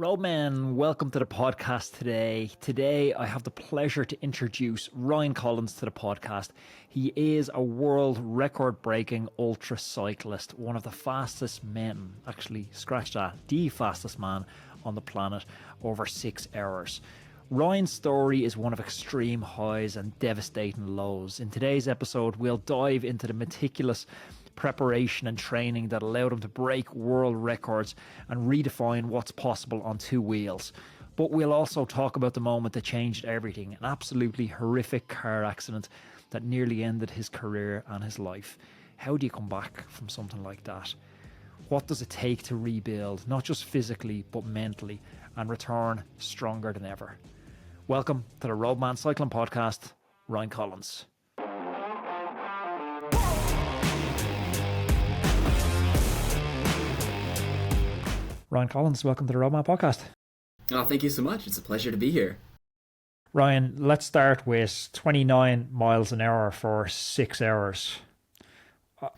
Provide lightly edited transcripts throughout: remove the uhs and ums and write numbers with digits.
Roadman, welcome to the podcast today. Today, I have the pleasure to introduce Ryan Collins to the podcast. He is a world record-breaking ultra cyclist, one of the fastest men, actually, scratch that, the fastest man on the planet, over 6 hours. Ryan's story is one of extreme highs and devastating lows. In today's episode, we'll dive into the meticulous preparation and training that allowed him to break world records and redefine what's possible on 2 wheels. But we'll also talk about the moment that changed everything, an absolutely horrific car accident that nearly ended his career and his life. How do you come back from something like that? What does it take to rebuild, not just physically, but mentally, and return stronger than ever? Welcome to the Roadman Cycling Podcast, Ryan Collins. Ryan Collins, welcome to the Roadman Podcast. Oh, thank you so much. It's a pleasure to be here. Ryan, let's start with 29 miles an hour for 6 hours.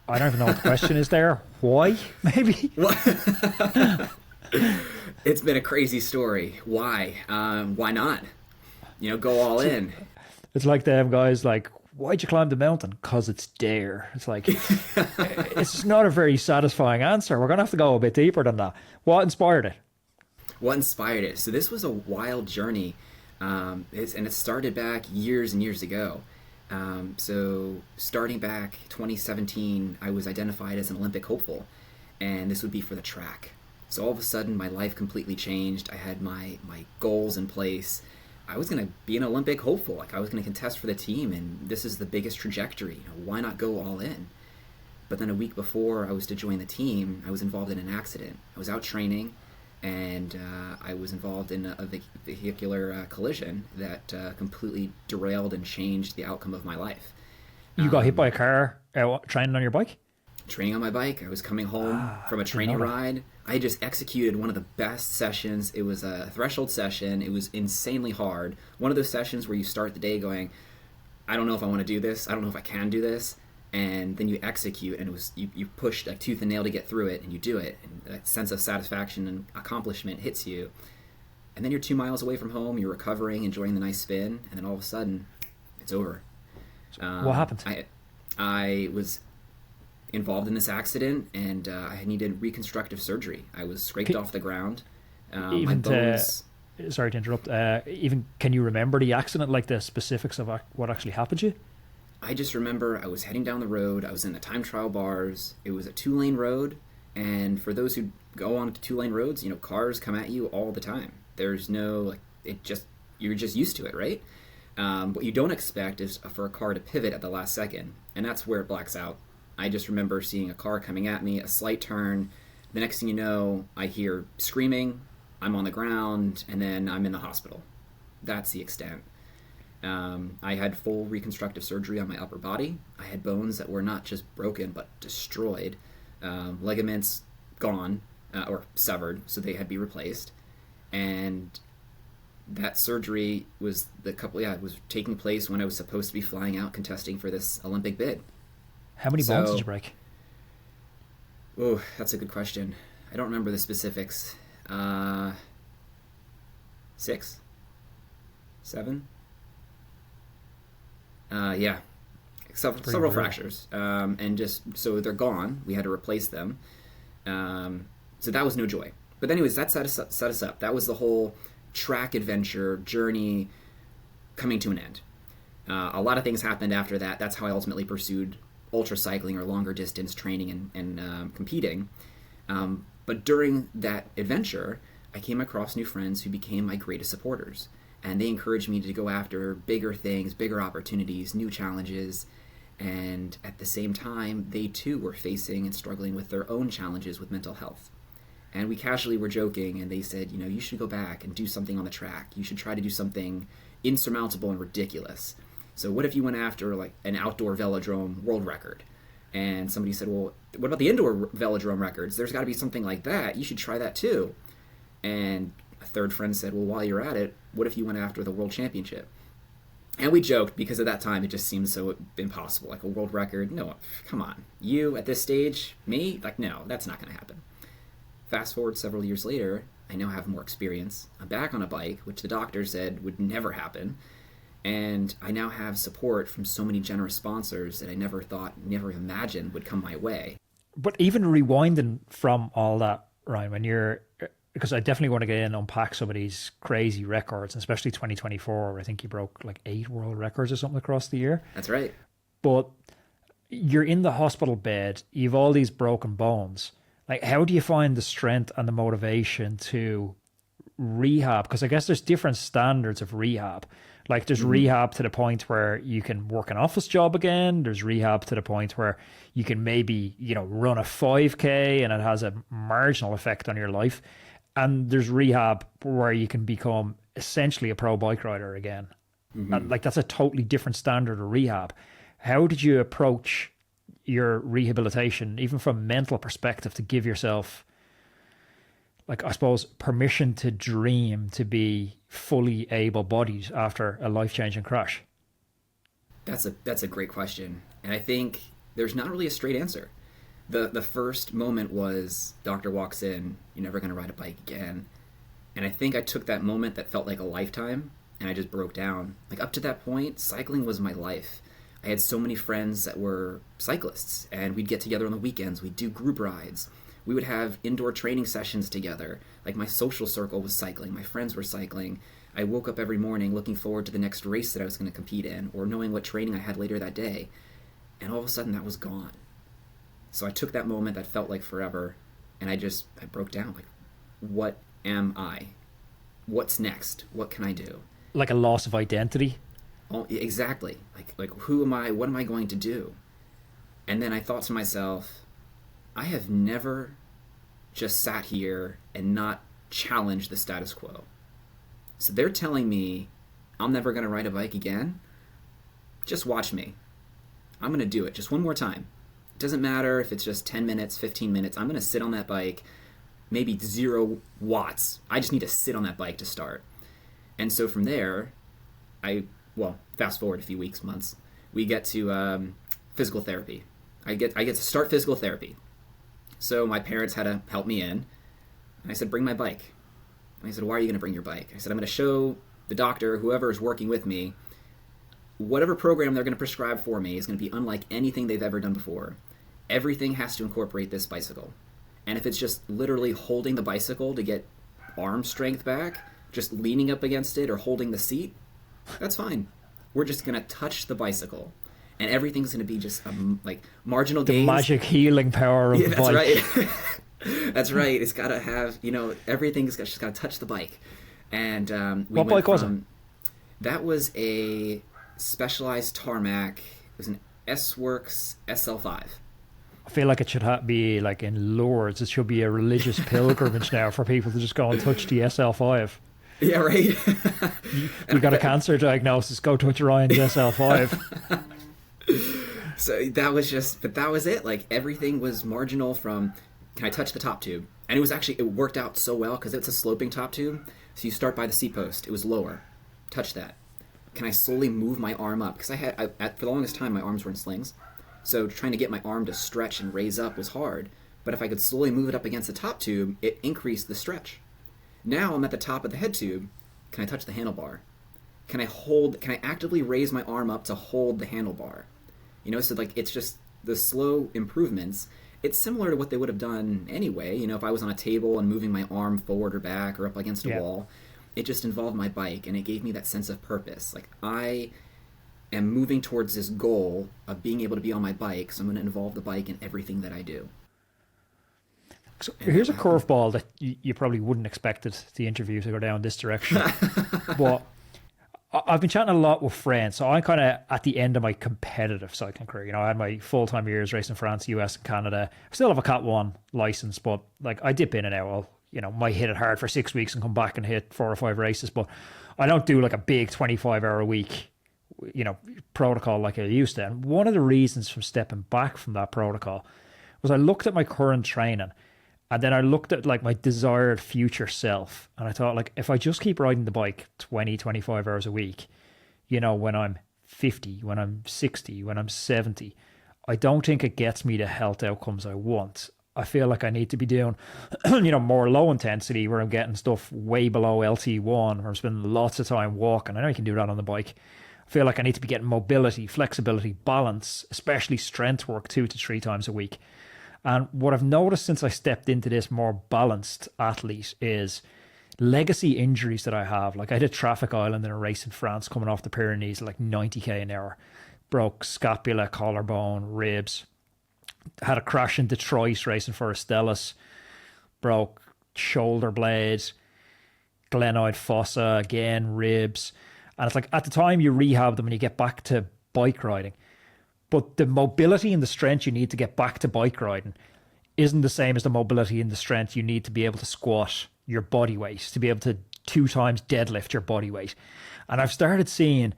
I don't even know what the question is there. Why? Maybe? It's been a crazy story. Why? Why not? Go all in. It's like them guys like, why'd you climb the mountain? Because it's there. It's like, it's not a very satisfying answer. We're going to have to go a bit deeper than that. What inspired it? What inspired it? So this was a wild journey. And it started back years and years ago. So starting back 2017, I was identified as an Olympic hopeful. And this would be for the track. So all of a sudden, my life completely changed. I had my goals in place. I was going to be an Olympic hopeful. Like I was going to contest for the team, and this is the biggest trajectory. Why not go all in? But then a week before I was to join the team, I was involved in an accident. I was out training, and I was involved in a vehicular collision that completely derailed and changed the outcome of my life. You got hit by a car training on your bike? Training on my bike. I was coming home from a training ride. I just executed one of the best sessions. It was a threshold session. It was insanely hard. One of those sessions where you start the day going, I don't know if I want to do this. I don't know if I can do this. And then you execute, and it was you pushed like tooth and nail to get through it, and you do it. And that sense of satisfaction and accomplishment hits you. And then you're 2 miles away from home. You're recovering, enjoying the nice spin, and then all of a sudden, it's over. What happened? I was involved in this accident, and I needed reconstructive surgery. I was scraped off the ground. My bones. Sorry to interrupt. Even can you remember the accident, like the specifics of what actually happened to you? I just remember I was heading down the road. I was in the time trial bars. It was a 2-lane road, and for those who go on 2-lane roads, cars come at you all the time. There's no you're just used to it, right? What you don't expect is for a car to pivot at the last second, and that's where it blacks out. I just remember seeing a car coming at me, a slight turn. The next thing you know, I hear screaming, I'm on the ground, and then I'm in the hospital. That's the extent. I had full reconstructive surgery on my upper body. I had bones that were not just broken, but destroyed. Ligaments gone, or severed, so they had to be replaced. And that surgery was it was taking place when I was supposed to be flying out contesting for this Olympic bid. How many bones did you break? Oh, that's a good question. I don't remember the specifics. 6? 7? Yeah. Several fractures. And just, so they're gone. We had to replace them. So that was no joy. But anyways, that set us up. That was the whole track adventure journey coming to an end. A lot of things happened after that. That's how I ultimately pursued ultra cycling or longer distance training and competing. But during that adventure, I came across new friends who became my greatest supporters. And they encouraged me to go after bigger things, bigger opportunities, new challenges. And at the same time, they too were facing and struggling with their own challenges with mental health. And we casually were joking, and they said, you should go back and do something on the track. You should try to do something insurmountable and ridiculous. So what if you went after like an outdoor velodrome world record? And somebody said, well, what about the indoor velodrome records? There's got to be something like that. You should try that too. And a third friend said, well, while you're at it, what if you went after the world championship? And we joked because at that time it just seemed so impossible. Like a world record, no, come on. You at this stage, me? Like, no, that's not going to happen. Fast forward several years later, I now have more experience. I'm back on a bike, which the doctor said would never happen. And I now have support from so many generous sponsors that I never imagined would come my way. But even rewinding from all that, Ryan, because I definitely want to get in and unpack some of these crazy records, especially 2024, where I think you broke like 8 world records or something across the year. That's right. But you're in the hospital bed, you've all these broken bones. Like, how do you find the strength and the motivation to rehab? Because I guess there's different standards of rehab. Like, there's rehab to the point where you can work an office job again. There's rehab to the point where you can maybe, run a 5K and it has a marginal effect on your life. And there's rehab where you can become essentially a pro bike rider again. And like, that's a totally different standard of rehab. How did you approach your rehabilitation, even from a mental perspective, to give yourself, like, I suppose, permission to dream, to be fully able-bodied after a life-changing crash? That's a great question. And I think there's not really a straight answer. The first moment was, doctor walks in, you're never going to ride a bike again. And I think I took that moment that felt like a lifetime, and I just broke down. Like, up to that point, cycling was my life. I had so many friends that were cyclists, and we'd get together on the weekends. We'd do group rides. We would have indoor training sessions together. Like, my social circle was cycling. My friends were cycling. I woke up every morning looking forward to the next race that I was going to compete in, or knowing what training I had later that day. And all of a sudden, that was gone. So I took that moment that felt like forever, and I broke down. Like, what am I? What's next? What can I do? Like a loss of identity? Oh, exactly. Like who am I? What am I going to do? And then I thought to myself, I have never just sat here and not challenged the status quo. So they're telling me I'm never going to ride a bike again. Just watch me. I'm going to do it just one more time. It doesn't matter if it's just 10 minutes, 15 minutes. I'm going to sit on that bike, maybe 0 watts. I just need to sit on that bike to start. And so from there, fast forward a few weeks, months, we get to physical therapy. I get to start physical therapy. So my parents had to help me in. And I said, bring my bike. And I said, why are you going to bring your bike? I said, I'm going to show the doctor, whoever is working with me, whatever program they're going to prescribe for me is going to be unlike anything they've ever done before. Everything has to incorporate this bicycle. And if it's just literally holding the bicycle to get arm strength back, just leaning up against it or holding the seat, that's fine. We're just going to touch the bicycle. And everything's going to be just like marginal gains. The magic healing power of the that's bike. Right. That's right. It's got to have, everything's just got to touch the bike. And what bike was it? That was a Specialized Tarmac. It was an S-Works SL5. I feel like it should be like in Lourdes. It should be a religious pilgrimage now for people to just go and touch the SL5. Yeah, right. You got a cancer diagnosis, go touch Ryan's SL5. So that was it. Like, everything was marginal from, can I touch the top tube? And it worked out so well because it's a sloping top tube. So you start by the seat post. It was lower. Touch that. Can I slowly move my arm up? Because for the longest time, my arms were in slings. So trying to get my arm to stretch and raise up was hard. But if I could slowly move it up against the top tube, it increased the stretch. Now I'm at the top of the head tube. Can I touch the handlebar? Can I actively raise my arm up to hold the handlebar? So like, it's just the slow improvements. It's similar to what they would have done anyway. If I was on a table and moving my arm forward or back or up against a wall, it just involved my bike, and it gave me that sense of purpose. Like, I am moving towards this goal of being able to be on my bike, so I'm going to involve the bike in everything that I do. So here's a curveball that you probably wouldn't expect the interview to go down this direction. But I've been chatting a lot with friends, so I'm kind of at the end of my competitive cycling career. I had my full-time years racing France, US, and Canada. I still have a Cat 1 license, but like, I dip in and out. Might hit it hard for 6 weeks and come back and hit 4 or 5 races, but I don't do like a big 25-hour a week, protocol like I used to. And one of the reasons from stepping back from that protocol was I looked at my current training, and then I looked at like my desired future self, and I thought, like, if I just keep riding the bike 20, 25 hours a week, when I'm 50, when I'm 60, when I'm 70, I don't think it gets me the health outcomes I want. I feel like I need to be doing, more low intensity where I'm getting stuff way below LT1, where I'm spending lots of time walking. I know you can do that on the bike. I feel like I need to be getting mobility, flexibility, balance, especially strength work 2 to 3 times a week. And what I've noticed since I stepped into this more balanced athlete is legacy injuries that I have. Like I did Traffic Island in a race in France coming off the Pyrenees at like 90k an hour. Broke scapula, collarbone, ribs. Had a crash in Detroit racing for Stellis. Broke shoulder blade, glenoid fossa, again, ribs. And it's like at the time you rehab them and you get back to bike riding. But the mobility and the strength you need to get back to bike riding isn't the same as the mobility and the strength you need to be able to squat your body weight, to be able to 2 times deadlift your body weight. And I've started seeing,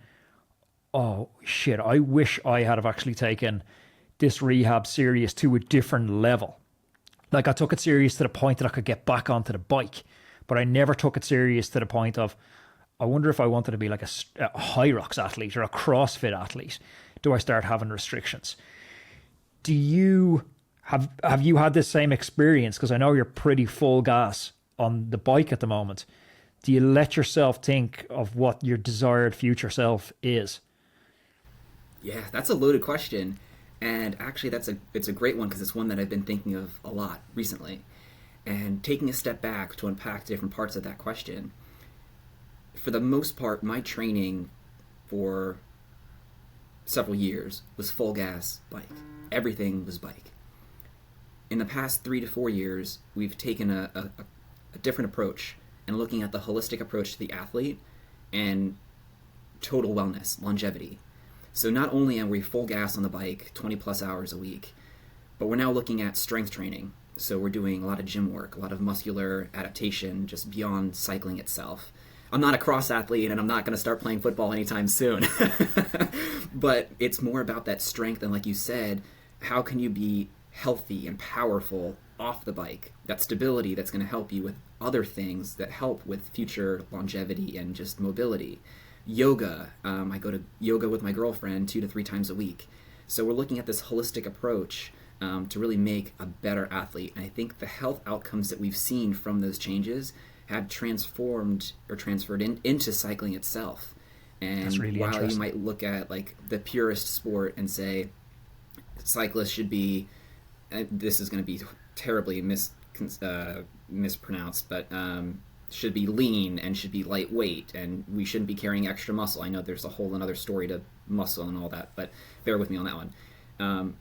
oh shit, I wish I had have actually taken this rehab serious to a different level. Like I took it serious to the point that I could get back onto the bike, but I never took it serious to the point of, I wonder if I wanted to be like a high rocks athlete or a CrossFit athlete, do I start having restrictions? Do you have you had this same experience? Because I know you're pretty full gas on the bike at the moment. Do you let yourself think of what your desired future self is? Yeah, that's a loaded question. And actually it's a great one because it's one that I've been thinking of a lot recently. And taking a step back to unpack different parts of that question, for the most part, my training for several years was full gas bike. Everything was bike. In the past 3 to 4 years, we've taken a different approach and looking at the holistic approach to the athlete and total wellness, longevity. So not only are we full gas on the bike 20 plus hours a week, but we're now looking at strength training. So we're doing a lot of gym work, a lot of muscular adaptation just beyond cycling itself. I'm not a cross athlete and I'm not going to start playing football anytime soon. But it's more about that strength and, like you said, how can you be healthy and powerful off the bike? That stability that's going to help you with other things that help with future longevity and just mobility. Yoga. I go to yoga with my girlfriend 2 to 3 times a week. So we're looking at this holistic approach to really make a better athlete. And I think the health outcomes that we've seen from those changes have transformed or transferred into cycling itself. And That's really while you might look at like the purest sport and say cyclists should be, this is going to be terribly mispronounced, but should be lean and should be lightweight and we shouldn't be carrying extra muscle. I know there's a whole another story to muscle and all that, but bear with me on that one.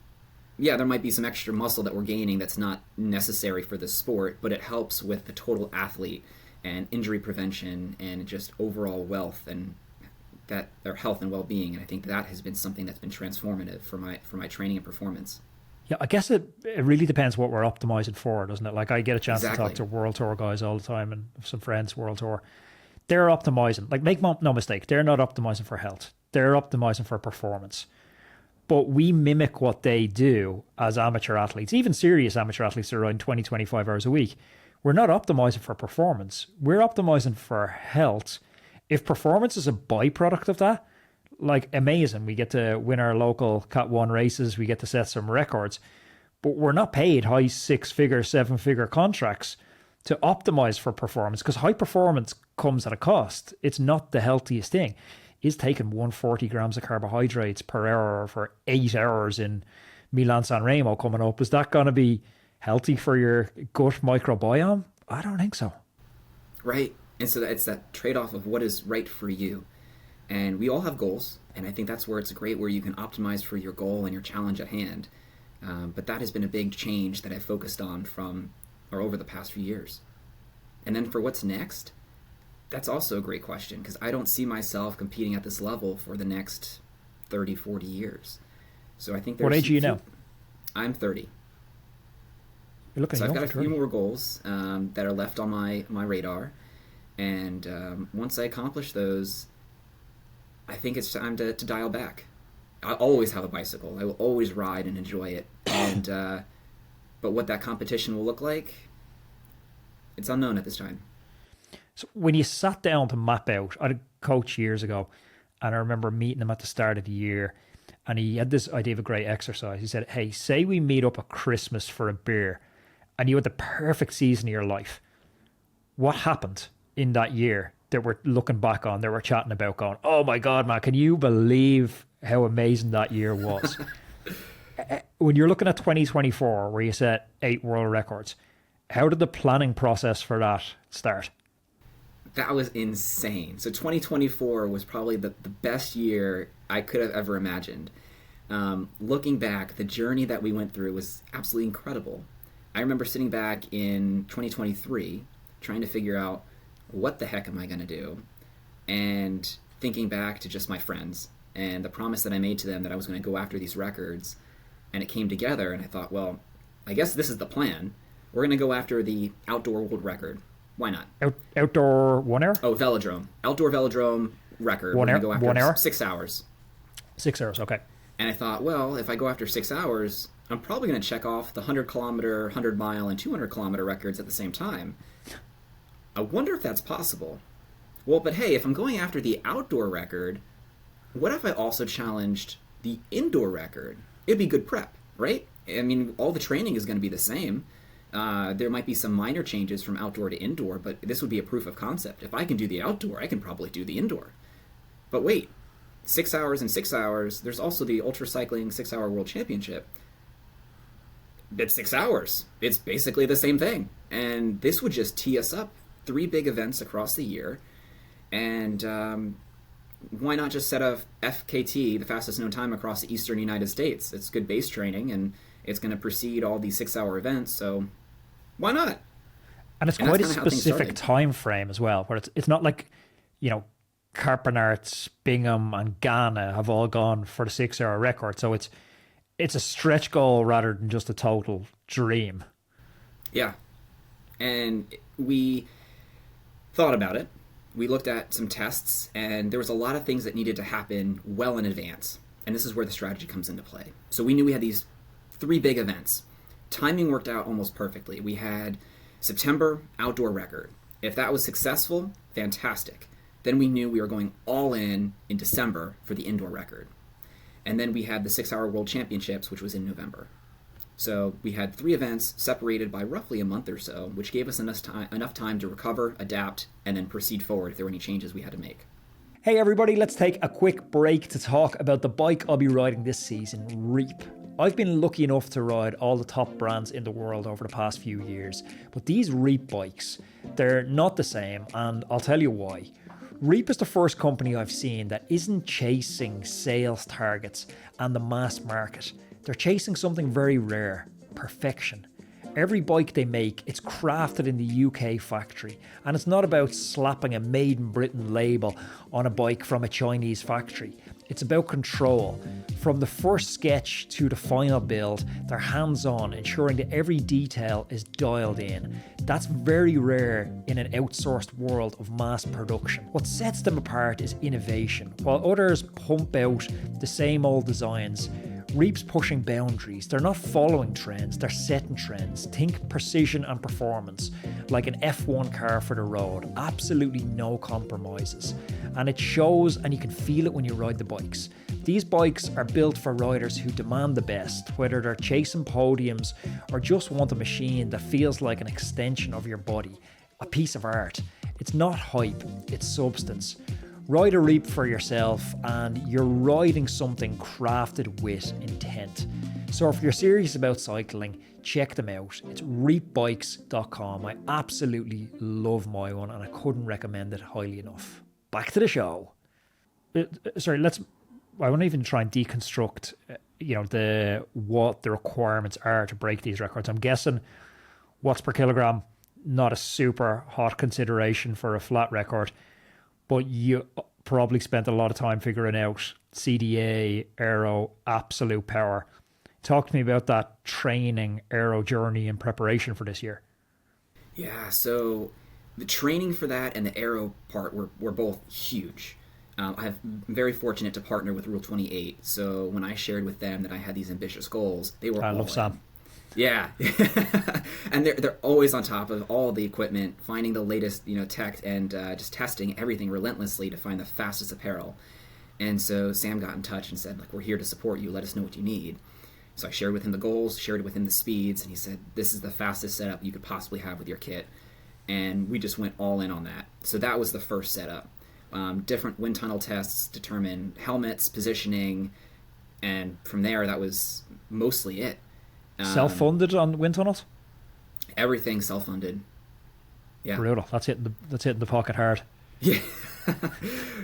Yeah, there might be some extra muscle that we're gaining that's not necessary for the sport, but it helps with the total athlete and injury prevention and just overall wealth and that their health and well-being. And I think that has been something that's been transformative for my training and performance. Yeah, I guess it really depends what we're optimizing for, doesn't it? Like I get a chance Exactly. to talk to World Tour guys all the time and some friends World Tour. They're optimizing, like make no mistake, they're not optimizing for health. They're optimizing for performance. But we mimic what they do as amateur athletes, even serious amateur athletes that are around 20, 25 hours a week. We're not optimizing for performance. We're optimizing for health. If performance is a byproduct of that, like amazing. We get to win our local Cat 1 races. We get to set some records. But we're not paid high 6-figure, 7-figure contracts to optimize for performance because high performance comes at a cost. It's not the healthiest thing. Is taking 140 grams of carbohydrates per hour for 8 hours in Milan-San Remo coming up, is that going to be healthy for your gut microbiome? I don't think so. Right. And so it's that trade-off of what is right for you. And we all have goals, and I think that's where it's great, where you can optimize for your goal and your challenge at hand. But that has been a big change that I've focused on over the past few years. And then for what's next, that's also a great question, because I don't see myself competing at this level for the next 30, 40 years. So I think there's... What age are you now? I'm 30. You're looking so young. I've got a few more goals that are left on my radar. And once I accomplish those, I think it's time to dial back. I'll always have a bicycle. I will always ride and enjoy it. And but what that competition will look like, it's unknown at this time. So when you sat down to map out, I had a coach years ago, and I remember meeting him at the start of the year, and he had this idea of a great exercise. He said, hey, say we meet up at Christmas for a beer, and you had the perfect season of your life. What happened in that year that we're looking back on, that we're chatting about going, oh my God, man, can you believe how amazing that year was? When you're looking at 2024, where you set 8 world records, how did the planning process for that start? That was insane. So 2024 was probably the best year I could have ever imagined. Looking back, the journey that we went through was absolutely incredible. I remember sitting back in 2023 trying to figure out what the heck am I going to do, and thinking back to just my friends and the promise that I made to them that I was going to go after these records, and it came together, and I thought, well, I guess this is the plan. We're going to go after the outdoor world record. Why not? Outdoor 1 hour? Oh, velodrome. Outdoor velodrome record. 1 hour? Go after 1 hour? 6 hours. 6 hours, okay. And I thought, well, if I go after 6 hours, I'm probably going to check off the 100-kilometer, 100-mile, and 200-kilometer records at the same time. I wonder if that's possible. Well, but hey, if I'm going after the outdoor record, what if I also challenged the indoor record? It'd be good prep, right? I mean, all the training is going to be the same. There might be some minor changes from outdoor to indoor, but this would be a proof of concept. If I can do the outdoor, I can probably do the indoor. But wait, 6 hours and 6 hours, there's also the Ultra Cycling 6-Hour World Championship. It's 6 hours. It's basically the same thing. And this would just tee us up 3 big events across the year. And why not just set a FKT, the fastest known time across the eastern United States? It's good base training, and it's going to precede all these 6-hour events, so why not? And it's quite a specific time frame as well, where it's not like, you know, Carpenarts, Bingham, and Ghana have all gone for the 6-hour record. So it's a stretch goal rather than just a total dream. Yeah. And we thought about it. We looked at some tests, and there was a lot of things that needed to happen well in advance. And this is where the strategy comes into play. So we knew we had these 3 big events. Timing worked out almost perfectly. We had September outdoor record. If that was successful, fantastic. Then we knew we were going all in December for the indoor record. And then we had the 6-Hour World Championships, which was in November. So we had 3 events separated by roughly a month or so, which gave us enough time to recover, adapt, and then proceed forward if there were any changes we had to make. Hey everybody, let's take a quick break to talk about the bike I'll be riding this season, Reap. I've been lucky enough to ride all the top brands in the world over the past few years, but these Reap bikes, they're not the same, and I'll tell you why. Reap is the first company I've seen that isn't chasing sales targets and the mass market. They're chasing something very rare, perfection. Every bike they make, it's crafted in the UK factory, and it's not about slapping a Made in Britain label on a bike from a Chinese factory. It's about control. From the first sketch to the final build, they're hands-on, ensuring that every detail is dialed in. That's very rare in an outsourced world of mass production. What sets them apart is innovation. While others pump out the same old designs, Reap's pushing boundaries. They're not following trends, they're setting trends. Think precision and performance, like an F1 car for the road. Absolutely no compromises. And it shows, and you can feel it when you ride the bikes. These bikes are built for riders who demand the best, whether they're chasing podiums or just want a machine that feels like an extension of your body, a piece of art. It's not hype, it's substance. Ride a Reap for yourself, and you're riding something crafted with intent. So if you're serious about cycling, check them out. It's reapbikes.com. I absolutely love my one, and I couldn't recommend it highly enough. Back to the show. I want to even try and deconstruct, what the requirements are to break these records. I'm guessing watts per kilogram, not a super hot consideration for a flat record. But you probably spent a lot of time figuring out CDA, Aero, absolute power. Talk to me about that training, Aero journey and preparation for this year. Yeah, so the training for that and the Aero part were both huge. I'm very fortunate to partner with Rule 28. So when I shared with them that I had these ambitious goals, they were all in. I love Sam. Yeah. And they're always on top of all the equipment, finding the latest, tech, and just testing everything relentlessly to find the fastest apparel. And so Sam got in touch and said, we're here to support you. Let us know what you need. So I shared with him the goals, shared with him the speeds, and he said, this is the fastest setup you could possibly have with your kit. And we just went all in on that. So that was the first setup. Different wind tunnel tests determine helmets, positioning, and from there, that was mostly it. Self-funded on wind tunnels? Everything self-funded. Yeah. Brutal. That's hitting the pocket hard. Yeah.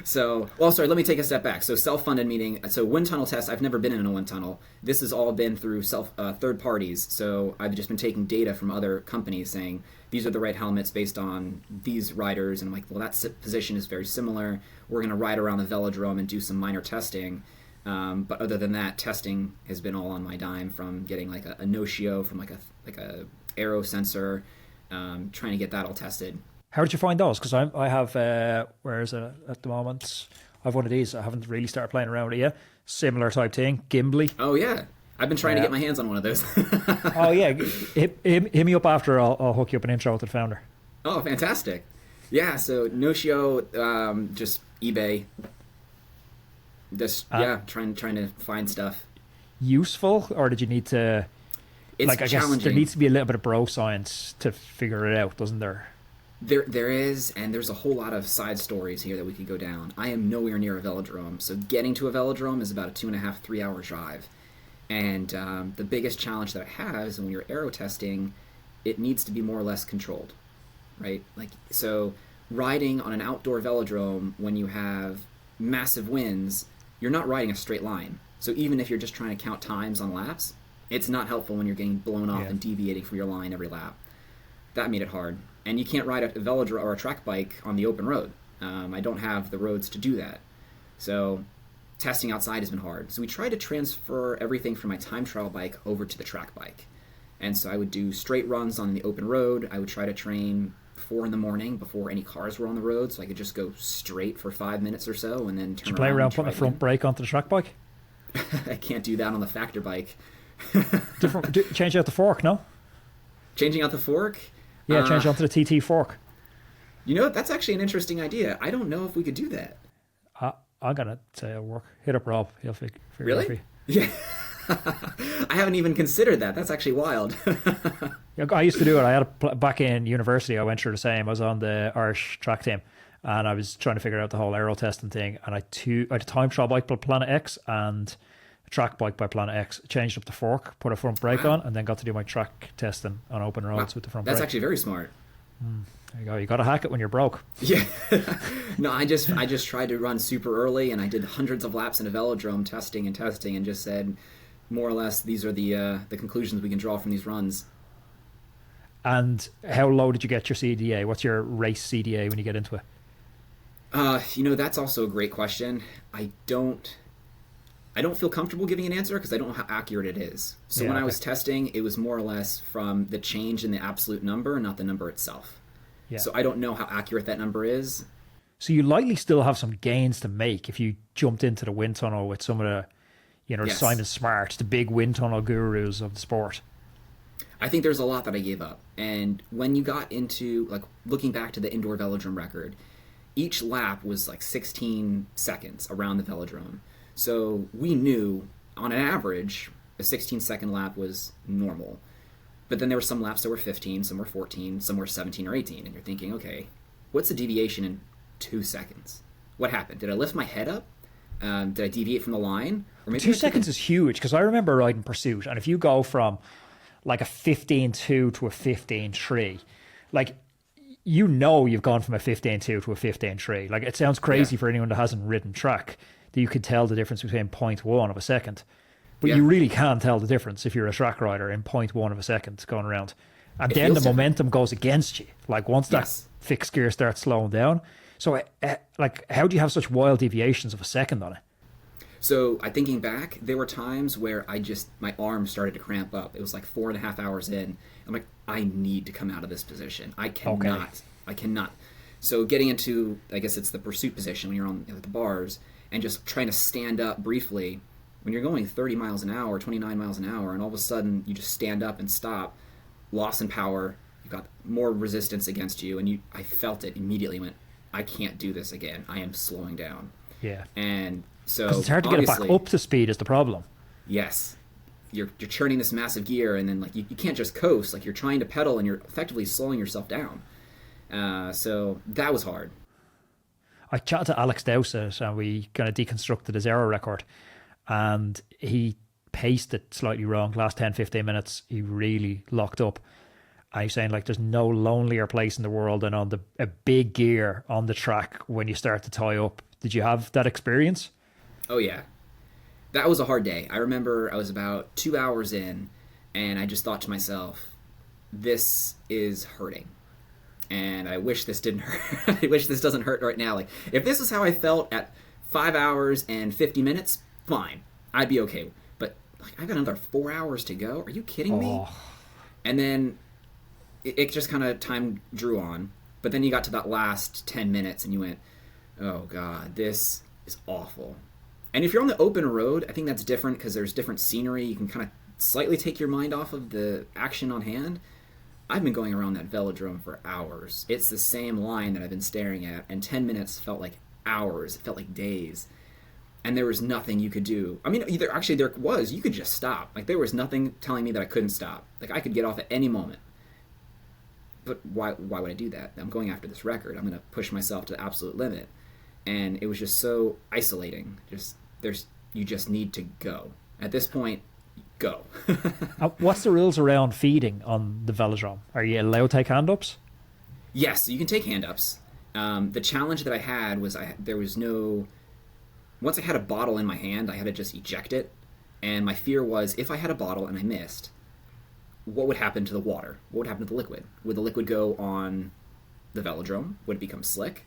So, well, sorry, let me take a step back. So self-funded meaning, so wind tunnel tests, I've never been in a wind tunnel. This has all been through third parties. So I've just been taking data from other companies saying, these are the right helmets based on these riders. And I'm like, well, that position is very similar. We're going to ride around the velodrome and do some minor testing. But other than that, testing has been all on my dime, from getting like a no-show from like a Aero sensor, trying to get that all tested. How did you find those? Because I have, where is it at the moment? I have one of these. I haven't really started playing around with it yet. Similar type thing, gimbly. Oh, yeah. I've been trying to get my hands on one of those. Oh, yeah. Hit me up after. I'll hook you up an intro to the founder. Oh, fantastic. Yeah, so no-show, just eBay. Just, trying to find stuff. Useful, or did you need to... It's like, I challenging. guess there needs to be a little bit of bro science to figure it out, doesn't there? There is, and there's a whole lot of side stories here that we could go down. I am nowhere near a velodrome, so getting to a velodrome is about a 2.5, 3 hour drive. And the biggest challenge that I have is when you're aero testing, it needs to be more or less controlled, right? Like, so riding on an outdoor velodrome when you have massive winds, you're not riding a straight line. So even if you're just trying to count times on laps, it's not helpful when you're getting blown off and deviating from your line every lap. That made it hard. And you can't ride a velodrome or a track bike on the open road. I don't have the roads to do that. So testing outside has been hard. So we tried to transfer everything from my time trial bike over to the track bike. And so I would do straight runs on the open road. I would try to train 4 a.m. before any cars were on the road, so I could just go straight for 5 minutes or so and then turn around. Did you play around putting a front brake onto the track bike? I can't do that on the factor bike. Change out the fork, no? Changing out the fork? Yeah, change onto the TT fork. You know, that's actually an interesting idea. I don't know if we could do that. I'm going to say it'll work. Hit up Rob. He'll figure it out for you. Yeah. I haven't even considered that. That's actually wild. Yeah, I used to do it. I had back in university, I went through the same. I was on the Irish track team, and I was trying to figure out the whole aero testing thing. And I had a time trial bike by Planet X and a track bike by Planet X. Changed up the fork, put a front brake on, and then got to do my track testing on open roads with the front brake. That's actually very smart. There you go. You got to hack it when you're broke. Yeah. No, I just tried to run super early, and I did hundreds of laps in a velodrome testing, and just said, more or less, these are the conclusions we can draw from these runs. And how low did you get your CDA? What's your race CDA when you get into it? That's also a great question. I don't feel comfortable giving an answer because I don't know how accurate it is. So when I was testing, it was more or less from the change in the absolute number, not the number itself. Yeah. So I don't know how accurate that number is. So you likely still have some gains to make if you jumped into the wind tunnel with some of the, yes, Simon Smart, the big wind tunnel gurus of the sport. I think there's a lot that I gave up. And when you got into, like, looking back to the indoor velodrome record, each lap was like 16 seconds around the velodrome. So we knew, on an average, a 16-second lap was normal. But then there were some laps that were 15, some were 14, some were 17 or 18. And you're thinking, okay, what's the deviation in 2 seconds? What happened? Did I lift my head up? Did I deviate from the line? Or maybe 2 seconds is huge, because I remember riding Pursuit, and if you go from like a 15.2 to a 15.3, like, you've gone from a 15.2 to a 15.3. Like, it sounds crazy for anyone that hasn't ridden track that you could tell the difference between 0.1 of a second. But you really can tell the difference if you're a track rider in 0.1 of a second going around. And then the momentum goes against you. Like, once that fixed gear starts slowing down. So, how do you have such wild deviations of a second on it? So, thinking back, there were times where my arm started to cramp up. It was like 4.5 hours in. I'm like, I need to come out of this position. I cannot. So getting into, I guess it's the pursuit position when you're on the bars, and just trying to stand up briefly, when you're going 30 miles an hour, 29 miles an hour, and all of a sudden you just stand up and stop, loss in power, you've got more resistance against you, and I felt it immediately, went, I can't do this again. I am slowing down. Yeah. And so, because it's hard to get it back up to speed is the problem. Yes. you're churning this massive gear, and then like you can't just coast. Like you're trying to pedal, and you're effectively slowing yourself down. So that was hard. I chatted to Alex Dowsett, and we kind of deconstructed his Aero record, and he paced it slightly wrong. Last 10-15 minutes, he really locked up. I'm saying like there's no lonelier place in the world than on a big gear on the track when you start to tie up. Did you have that experience? Oh yeah, that was a hard day. I remember I was about 2 hours in, and I just thought to myself, this is hurting. And I wish this didn't hurt. I wish this doesn't hurt right now. Like, if this is how I felt at 5 hours and 50 minutes, fine. I'd be okay. But like, I've got another 4 hours to go. Are you kidding me? And then it just kind of time drew on. But then you got to that last 10 minutes and you went, oh God, this is awful. And if you're on the open road, I think that's different because there's different scenery. You can kind of slightly take your mind off of the action on hand. I've been going around that velodrome for hours. It's the same line that I've been staring at, and 10 minutes felt like hours. It felt like days. And there was nothing you could do. I mean, there was. You could just stop. Like, there was nothing telling me that I couldn't stop. Like, I could get off at any moment. But why would I do that? I'm going after this record. I'm going to push myself to the absolute limit. And it was just so isolating. You just need to go. At this point, go. What's the rules around feeding on the velodrome? Are you allowed to take hand-ups? Yes, you can take hand-ups. The challenge that I had was there was no... Once I had a bottle in my hand, I had to just eject it. And my fear was, if I had a bottle and I missed, what would happen to the water? What would happen to the liquid? Would the liquid go on the velodrome? Would it become slick?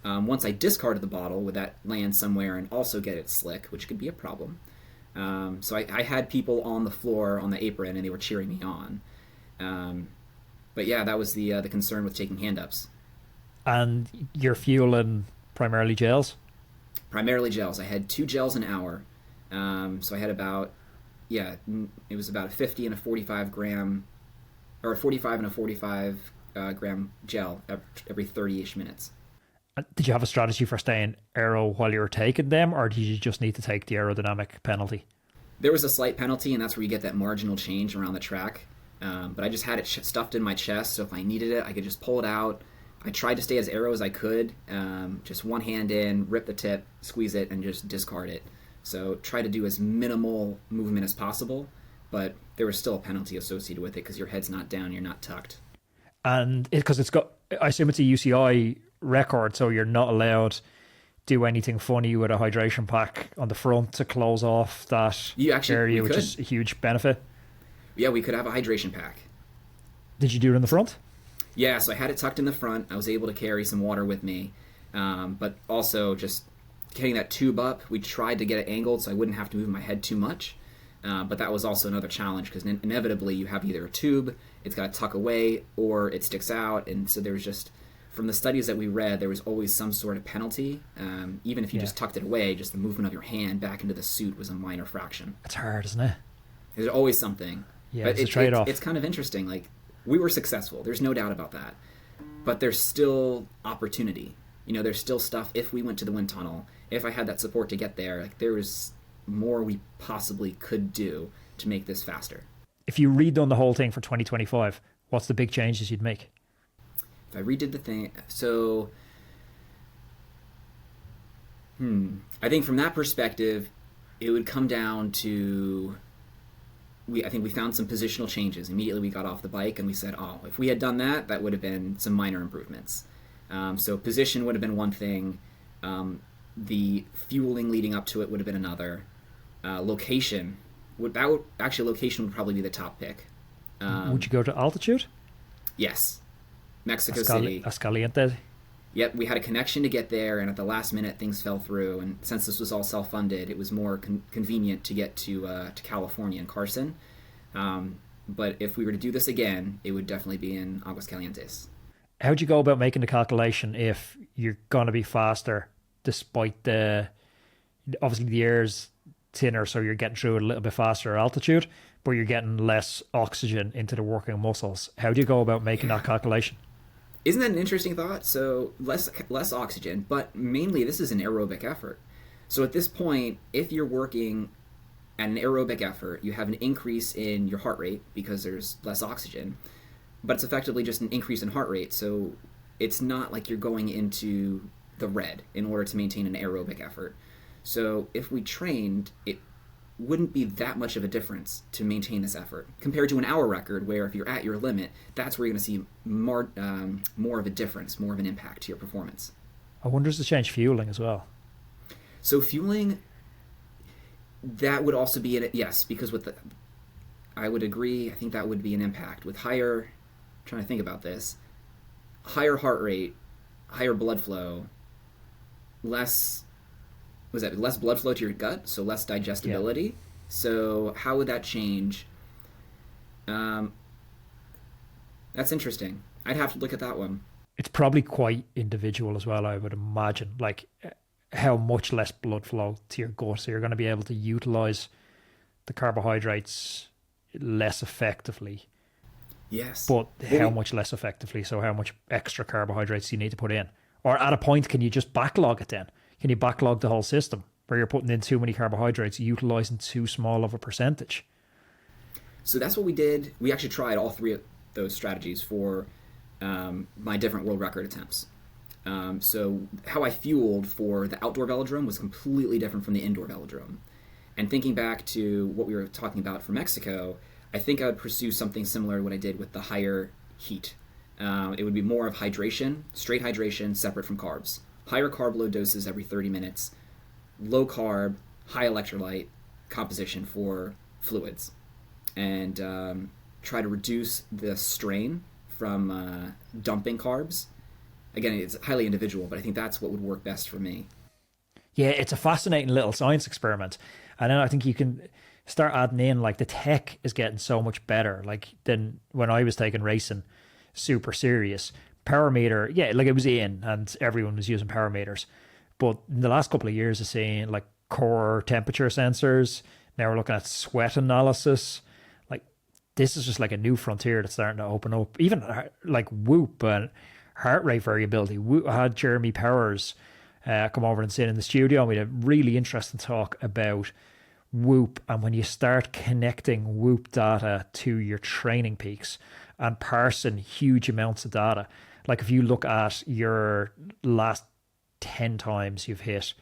Once I discarded the bottle, would that land somewhere and also get it slick, which could be a problem. So I had people on the floor on the apron, and they were cheering me on. But yeah, that was the concern with taking hand-ups. And you're fueling primarily gels? Primarily gels. I had 2 gels an hour. So I had it was about a 50 and a 45 gram, or a 45 and a 45 gram gel every 30-ish minutes. Did you have a strategy for staying aero while you were taking them, or did you just need to take the aerodynamic penalty? There was a slight penalty, and that's where you get that marginal change around the track. But I just had it stuffed in my chest, so if I needed it, I could just pull it out. I tried to stay as aero as I could, just one hand in, rip the tip, squeeze it, and just discard it. So try to do as minimal movement as possible, but there was still a penalty associated with it because your head's not down, you're not tucked. And because it's got, I assume it's a UCI record, so you're not allowed to do anything funny with a hydration pack on the front to close off that area, which is a huge benefit. Yeah, we could have a hydration pack. Did you do it in the front? Yeah, so I had it tucked in the front. I was able to carry some water with me, but also just getting that tube up. We tried to get it angled so I wouldn't have to move my head too much, but that was also another challenge because inevitably you have either a tube, it's got to tuck away, or it sticks out, and so there was just... From the studies that we read, there was always some sort of penalty. Even if you just tucked it away, just the movement of your hand back into the suit was a minor fraction. It's hard, isn't it? There's always something. Yeah, but it's a trade-off. It's kind of interesting. Like, we were successful. There's no doubt about that. But there's still opportunity. There's still stuff. If we went to the wind tunnel, if I had that support to get there, like, there was more we possibly could do to make this faster. If you redone the whole thing for 2025, what's the big changes you'd make? If I redid the thing, so, I think from that perspective, it would come down to, I think we found some positional changes. Immediately we got off the bike and we said, if we had done that, that would have been some minor improvements. So position would have been one thing. The fueling leading up to it would have been another. Location would probably be the top pick. Would you go to altitude? Yes. Mexico City. Ascaliente. Yep, we had a connection to get there, and at the last minute things fell through. And since this was all self-funded, it was more convenient to get to California and Carson. But if we were to do this again, it would definitely be in Aguascalientes. How'd you go about making the calculation if you're going to be faster, despite obviously the air's thinner, so you're getting through it a little bit faster at altitude, but you're getting less oxygen into the working muscles? How do you go about making that calculation? Isn't that an interesting thought? So less oxygen, but mainly this is an aerobic effort. So at this point, if you're working at an aerobic effort, you have an increase in your heart rate because there's less oxygen, but it's effectively just an increase in heart rate. So it's not like you're going into the red in order to maintain an aerobic effort. So if we trained, it wouldn't be that much of a difference to maintain this effort compared to an hour record, where if you're at your limit, that's where you're going to see more of a difference, more of an impact to your performance. I wonder does it change fueling as well? So fueling, that would also be yes, because I would agree. I think that would be an impact with higher. I'm trying to think about this. Higher heart rate, higher blood flow, less blood flow to your gut, so less digestibility. Yeah. So how would that change? That's interesting. I'd have to look at that one. It's probably quite individual as well, I would imagine, like how much less blood flow to your gut. So you're going to be able to utilize the carbohydrates less effectively. Yes. But how much less effectively? So how much extra carbohydrates do you need to put in? Or at a point, can you just backlog it then? Can you backlog the whole system where you're putting in too many carbohydrates, utilizing too small of a percentage? So that's what we did. We actually tried all three of those strategies for my different world record attempts. So how I fueled for the outdoor velodrome was completely different from the indoor velodrome. And thinking back to what we were talking about for Mexico, I think I would pursue something similar to what I did with the higher heat. It would be more of hydration, straight hydration, separate from carbs. Higher carb load doses every 30 minutes, low carb, high electrolyte composition for fluids, and try to reduce the strain from dumping carbs. Again, it's highly individual, but I think that's what would work best for me. Yeah, it's a fascinating little science experiment. And then I think you can start adding in, like, the tech is getting so much better, like, than when I was taking racing super serious. Power meter, yeah, like it was in and everyone was using power meters. But in the last couple of years, I've seen like core temperature sensors. Now we're looking at sweat analysis. Like this is just like a new frontier that's starting to open up. Even like Whoop and heart rate variability. I had Jeremy Powers come over and sit in the studio, and we had a really interesting talk about Whoop, and when you start connecting Whoop data to your training peaks and parsing huge amounts of data. Like if you look at your last 10 times you've hit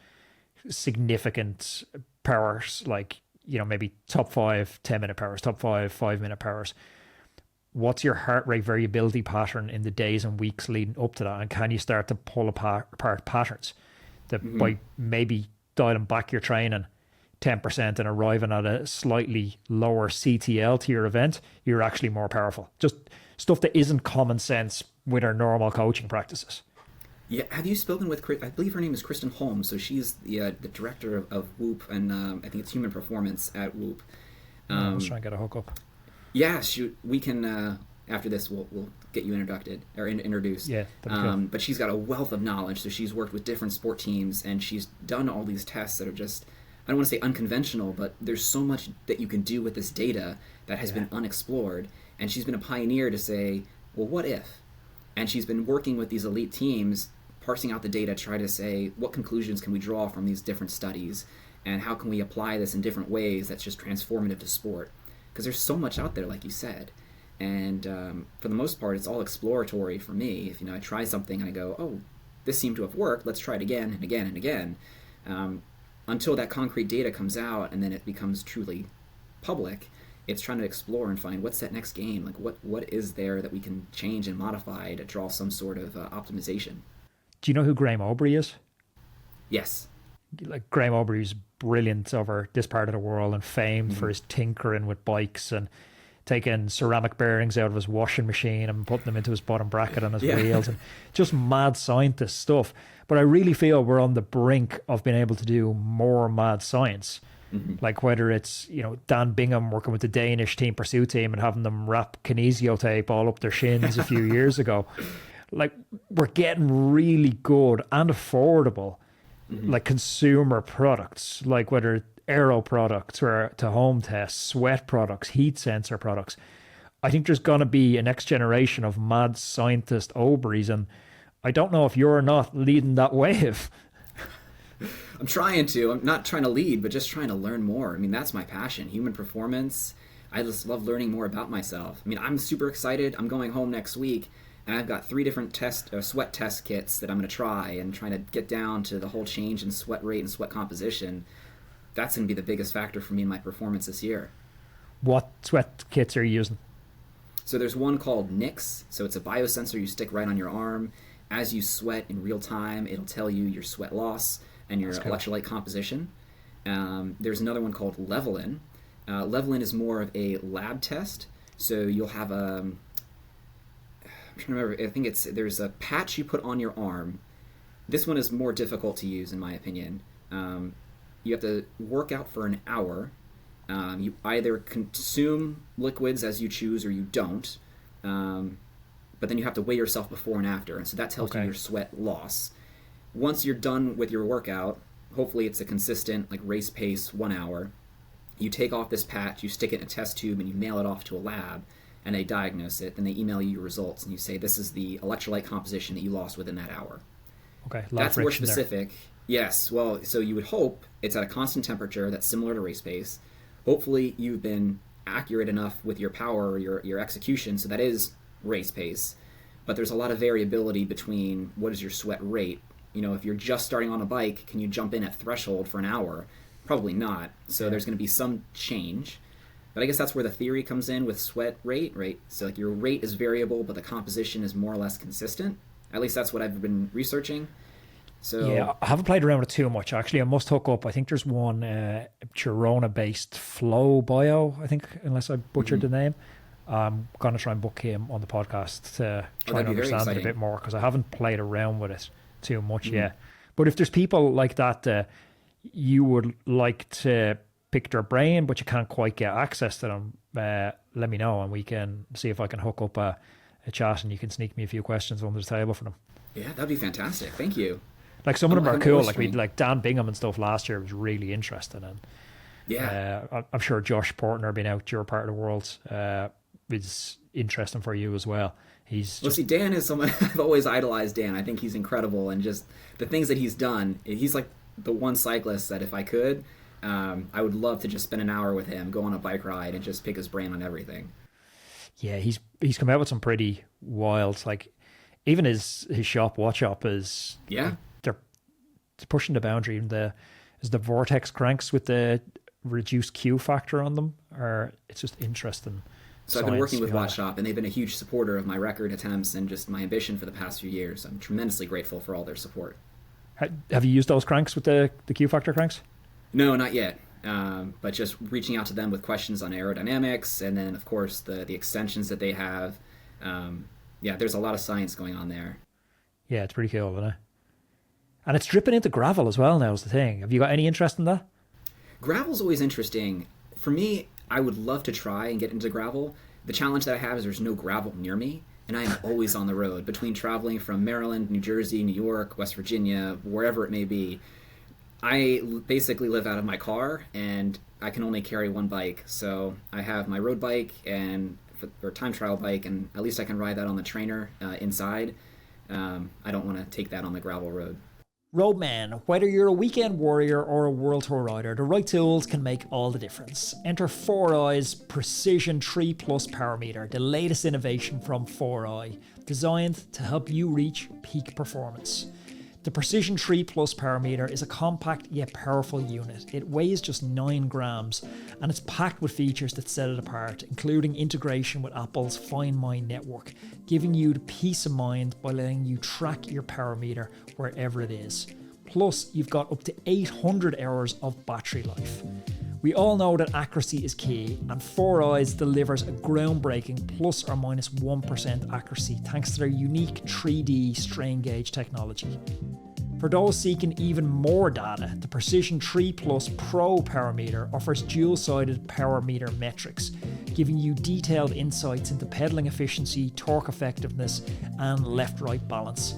significant powers, like, you know, maybe top 5 10-minute powers, top 5 5-minute powers, what's your heart rate variability pattern in the days and weeks leading up to that? And can you start to pull apart patterns that by maybe dialing back your training 10% and arriving at a slightly lower CTL to your event, you're actually more powerful. Just stuff that isn't common sense with our normal coaching practices. Yeah, have you spoken with, I believe her name is Kristen Holmes, so she's the director of Whoop, and I think it's Human Performance at Whoop. Let's try and get a hookup. Yeah, we can, after this, we'll get you introduced. Yeah, but she's got a wealth of knowledge, so she's worked with different sport teams, and she's done all these tests that are just, I don't want to say unconventional, but there's so much that you can do with this data that has been unexplored, and she's been a pioneer to say, well, what if? And she's been working with these elite teams, parsing out the data, try to say, what conclusions can we draw from these different studies, and how can we apply this in different ways that's just transformative to sport? Because there's so much out there, like you said. And for the most part, it's all exploratory for me. If I try something and I go, oh, this seemed to have worked, let's try it again and again and again. Until that concrete data comes out and then it becomes truly public, it's trying to explore and find what's that next game, like what is there that we can change and modify to draw some sort of optimization. Do you know who Graham Aubrey is? Yes. Like Graham Aubrey's brilliant over this part of the world and famed for his tinkering with bikes and taking ceramic bearings out of his washing machine and putting them into his bottom bracket on his wheels, and just mad scientist stuff. But I really feel we're on the brink of being able to do more mad science. Like whether it's, Dan Bingham working with the Danish team pursuit team and having them wrap kinesio tape all up their shins a few years ago. Like we're getting really good and affordable, like consumer products, like whether Aero products or to home tests, sweat products, heat sensor products. I think there's going to be a next generation of mad scientist Aubreys, and I don't know if you're not leading that wave. I'm trying to. I'm not trying to lead, but just trying to learn more. I mean, that's my passion. Human performance. I just love learning more about myself. I mean, I'm super excited. I'm going home next week, and I've got 3 different sweat test kits that I'm going to try and trying to get down to the whole change in sweat rate and sweat composition. That's going to be the biggest factor for me in my performance this year. What sweat kits are you using? So there's one called NIX. So it's a biosensor you stick right on your arm. As you sweat in real time, it'll tell you your sweat loss and your electrolyte composition. There's another one called Levelin. Levelin is more of a lab test. So you'll have I'm trying to remember. I think there's a patch you put on your arm. This one is more difficult to use, in my opinion. You have to work out for an hour. You either consume liquids as you choose or you don't. But then you have to weigh yourself before and after. And so that tells you your sweat loss. Once you're done with your workout, hopefully it's a consistent like race pace 1 hour. You take off this patch, you stick it in a test tube, and you mail it off to a lab, and they diagnose it. Then they email you your results, and you say, this is the electrolyte composition that you lost within that hour. Okay, that's more specific. There. Yes, well, so you would hope it's at a constant temperature that's similar to race pace. Hopefully you've been accurate enough with your power or your execution, so that is race pace. But there's a lot of variability between what is your sweat rate. You know, if you're just starting on a bike, can you jump in at threshold for an hour? Probably not. So there's going to be some change. But I guess that's where the theory comes in with sweat rate, right? So like your rate is variable, but the composition is more or less consistent. At least that's what I've been researching. So yeah, I haven't played around with it too much. Actually, I must hook up. I think there's one Girona-based Flow Bio, I think, unless I butchered the name. I'm going to try and book him on the podcast to try and understand it a bit more, because I haven't played around with it too much yet. But if there's people like that you would like to pick their brain, but you can't quite get access to them, let me know and we can see if I can hook up a chat and you can sneak me a few questions under the table for them. Yeah, that'd be fantastic. Thank you. Like some of them are cool. Like we like Dan Bingham and stuff last year was really interesting, and I'm sure Josh Portner being out your part of the world is interesting for you as well. See, Dan is someone I've always idolized. Dan, I think he's incredible, and just the things that he's done. He's like the one cyclist that if I could, I would love to just spend an hour with him, go on a bike ride, and just pick his brain on everything. Yeah, he's come out with some pretty wild, like even his shop, Watch Up, is they're pushing the boundary. Even the Vortex cranks with the reduced Q factor on them, or it's just interesting. So I've been working with Watch Shop, and they've been a huge supporter of my record attempts and just my ambition for the past few years. I'm tremendously grateful for all their support. Have you used those cranks with the Q factor cranks? No, not yet. But just reaching out to them with questions on aerodynamics, and then of course the extensions that they have. There's a lot of science going on there. Yeah, it's pretty cool, isn't it? And it's dripping into gravel as well now is the thing. Have you got any interest in that? Gravel's always interesting. For me, I would love to try and get into gravel. The challenge that I have is there's no gravel near me, and I am always on the road. Between traveling from Maryland, New Jersey, New York, West Virginia, wherever it may be, I basically live out of my car, and I can only carry one bike. So I have my road bike or time trial bike, and at least I can ride that on the trainer inside. I don't want to take that on the gravel road. Roadman, whether you're a weekend warrior or a world tour rider, the right tools can make all the difference. Enter 4i's Precision 3 Plus Power Meter, the latest innovation from 4i, designed to help you reach peak performance. The Precision 3 Plus Power Meter is a compact yet powerful unit. It weighs just 9 grams and it's packed with features that set it apart, including integration with Apple's Find My network, giving you the peace of mind by letting you track your power meter wherever it is. Plus, you've got up to 800 hours of battery life. We all know that accuracy is key, and 4i's delivers a groundbreaking plus or minus 1% accuracy thanks to their unique 3D strain gauge technology. For those seeking even more data, the Precision 3 Plus Pro Power Meter offers dual-sided power meter metrics, giving you detailed insights into pedaling efficiency, torque effectiveness, and left-right balance.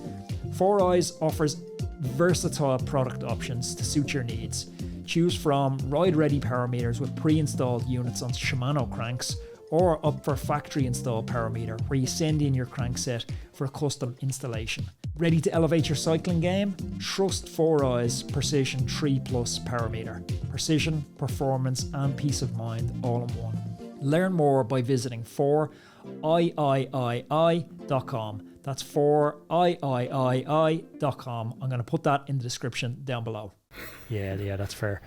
4i's offers versatile product options to suit your needs. Choose from ride-ready power meters with pre-installed units on Shimano cranks, or opt for factory installed power meter, where you send in your crankset for a custom installation. Ready to elevate your cycling game? Trust 4i's Precision 3 Plus power meter. Precision, performance and peace of mind all in one. Learn more by visiting 4iiii.com. That's 4iiii.com. I'm going to put that in the description down below. Yeah, that's fair.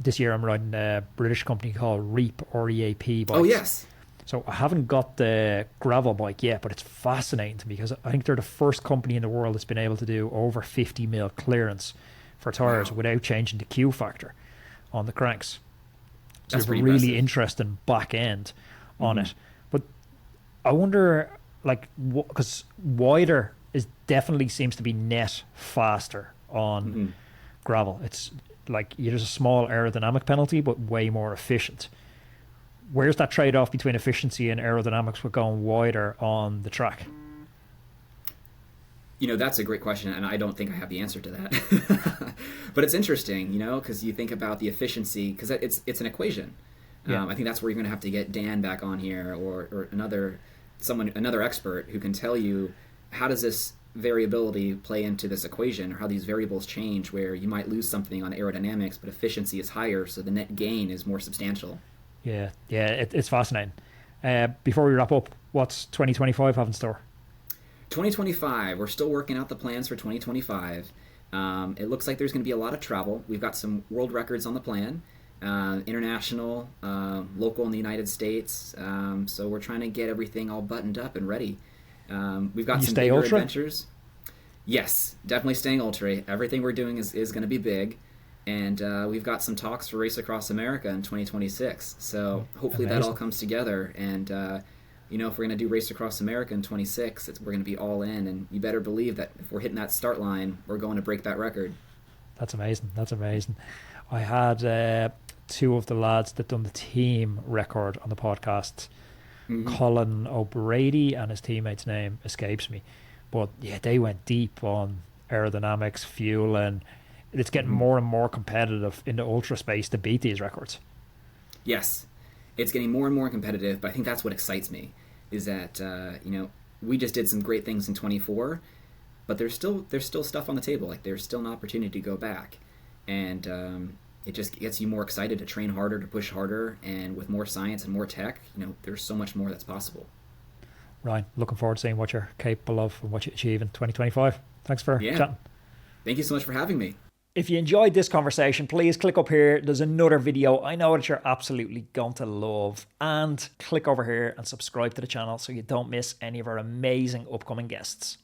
This year I'm riding a British company called Reap, R-E-A-P bikes. Oh, yes. So I haven't got the gravel bike yet, but it's fascinating to me because I think they're the first company in the world that's been able to do over 50mm clearance for tires without changing the Q factor on the cranks. So That's they have a really interesting back end on it. But I wonder, like, because wider definitely seems to be net faster on gravel. It's like there's a small aerodynamic penalty, but way more efficient. Where's that trade-off between efficiency and aerodynamics with going wider on the track? That's a great question, and I don't think I have the answer to that. But it's interesting, because you think about the efficiency, because it's an equation. Yeah. I think that's where you're going to have to get Dan back on here, or another expert who can tell you how does this variability play into this equation, or how these variables change, where you might lose something on aerodynamics, but efficiency is higher, so the net gain is more substantial. Yeah, it's fascinating. Before we wrap up, what's 2025 have in store? 2025, we're still working out the plans for 2025. It looks like there's going to be a lot of travel. We've got some world records on the plan, international, local in the United States. So we're trying to get everything all buttoned up and ready. We've got some bigger adventures. Yes, definitely staying ultra. Everything we're doing is going to be big. And we've got some talks for Race Across America in 2026. So hopefully that all comes together. And, if we're going to do Race Across America in 26, we're going to be all in. And you better believe that if we're hitting that start line, we're going to break that record. That's amazing. I had two of the lads that done the team record on the podcast. Colin O'Brady, and his teammate's name escapes me. But, yeah, they went deep on aerodynamics, fuel, and it's getting more and more competitive in the ultra space to beat these records. Yes, it's getting more and more competitive, but I think that's what excites me, is that we just did some great things in 24, but there's still stuff on the table. Like, there's still an opportunity to go back, and it just gets you more excited to train harder, to push harder, and with more science and more tech, there's so much more that's possible. Ryan, looking forward to seeing what you're capable of and what you achieve in 2025. Thanks for chatting. Thank you so much for having me. If you enjoyed this conversation, please click up here. There's another video I know that you're absolutely going to love. And click over here and subscribe to the channel so you don't miss any of our amazing upcoming guests.